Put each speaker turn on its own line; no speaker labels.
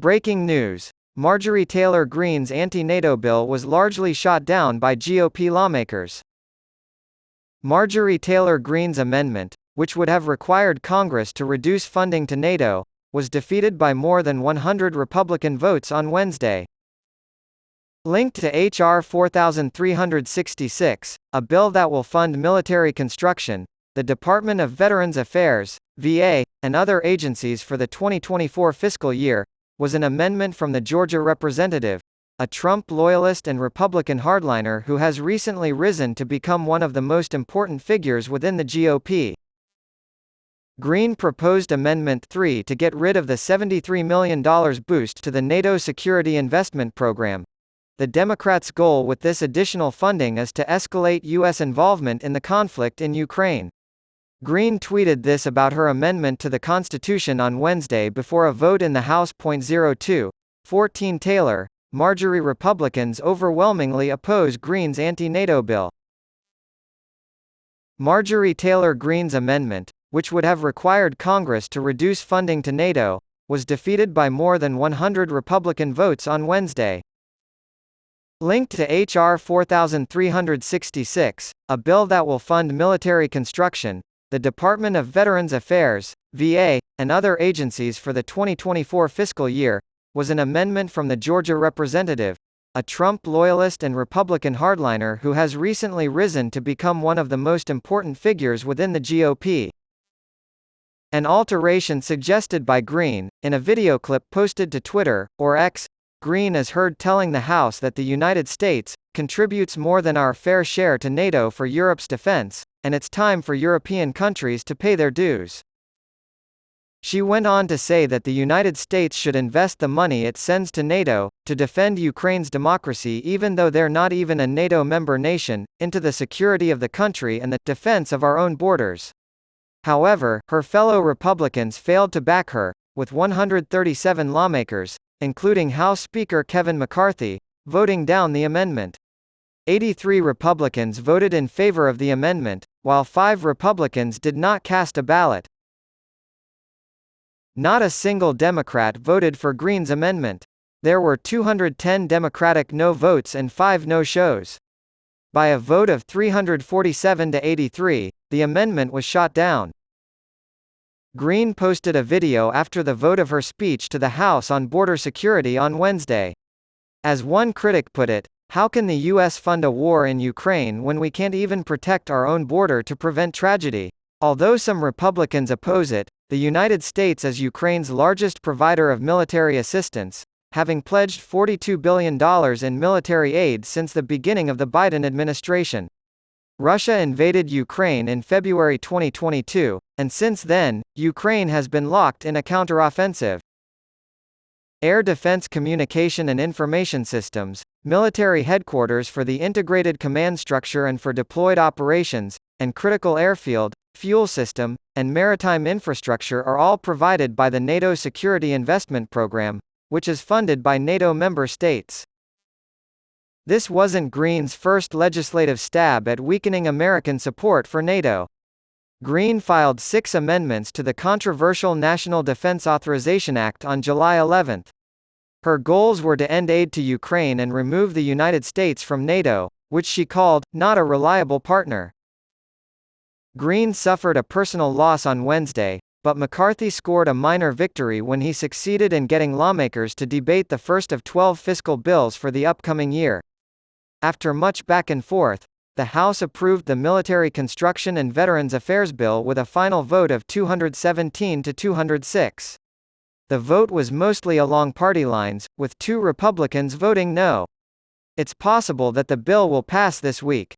Breaking news. Marjorie Taylor Greene's anti-NATO bill was largely shot down by GOP lawmakers. Marjorie Taylor Greene's amendment, which would have required Congress to reduce funding to NATO, was defeated by more than 100 Republican votes on Wednesday. Linked to H.R. 4366, a bill that will fund military construction, the Department of Veterans Affairs, VA, and other agencies for the 2024 fiscal year, was an amendment from the Georgia representative, a Trump loyalist and Republican hardliner who has recently risen to become one of the most important figures within the GOP. Greene proposed Amendment 3 to get rid of the $73 million boost to the NATO Security Investment Program. The Democrats' goal with this additional funding is to escalate U.S. involvement in the conflict in Ukraine. Greene tweeted this about her amendment to the Constitution on Wednesday before a vote in the House. 14 Taylor, Marjorie Republicans overwhelmingly oppose Greene's anti-NATO bill. Marjorie Taylor Greene's amendment, which would have required Congress to reduce funding to NATO, was defeated by more than 100 Republican votes on Wednesday. Linked to H.R. 4366, a bill that will fund military construction, the Department of Veterans Affairs, VA, and other agencies for the 2024 fiscal year, was an amendment from the Georgia representative, a Trump loyalist and Republican hardliner who has recently risen to become one of the most important figures within the GOP. An alteration suggested by Greene, in a video clip posted to Twitter, or X, Greene is heard telling the House that the United States contributes more than our fair share to NATO for Europe's defense, and it's time for European countries to pay their dues. She went on to say that the United States should invest the money it sends to NATO, to defend Ukraine's democracy even though they're not even a NATO member nation, into the security of the country and the defense of our own borders. However, her fellow Republicans failed to back her, with 137 lawmakers, including House Speaker Kevin McCarthy, voting down the amendment. 83 Republicans voted in favor of the amendment, while 5 Republicans did not cast a ballot. Not a single Democrat voted for Greene's amendment. There were 210 Democratic no votes and 5 no-shows. By a vote of 347 to 83, the amendment was shot down. Greene posted a video after the vote of her speech to the House on border security on Wednesday. As one critic put it, "How can the U.S. fund a war in Ukraine when we can't even protect our own border to prevent tragedy?" Although some Republicans oppose it, the United States is Ukraine's largest provider of military assistance, having pledged $42 billion in military aid since the beginning of the Biden administration. Russia invaded Ukraine in February 2022, and since then, Ukraine has been locked in a counteroffensive. Air Defense Communication and Information Systems, military headquarters for the Integrated Command Structure and for Deployed Operations, and Critical Airfield, Fuel System, and Maritime Infrastructure are all provided by the NATO Security Investment Program, which is funded by NATO member states. This wasn't Greene's first legislative stab at weakening American support for NATO. Greene filed 6 amendments to the controversial National Defense Authorization Act on July 11. Her goals were to end aid to Ukraine and remove the United States from NATO, which she called, not a reliable partner. Greene suffered a personal loss on Wednesday, but McCarthy scored a minor victory when he succeeded in getting lawmakers to debate the first of 12 fiscal bills for the upcoming year. After much back and forth, the House approved the Military Construction and Veterans Affairs bill with a final vote of 217 to 206. The vote was mostly along party lines, with 2 Republicans voting no. It's possible that the bill will pass this week.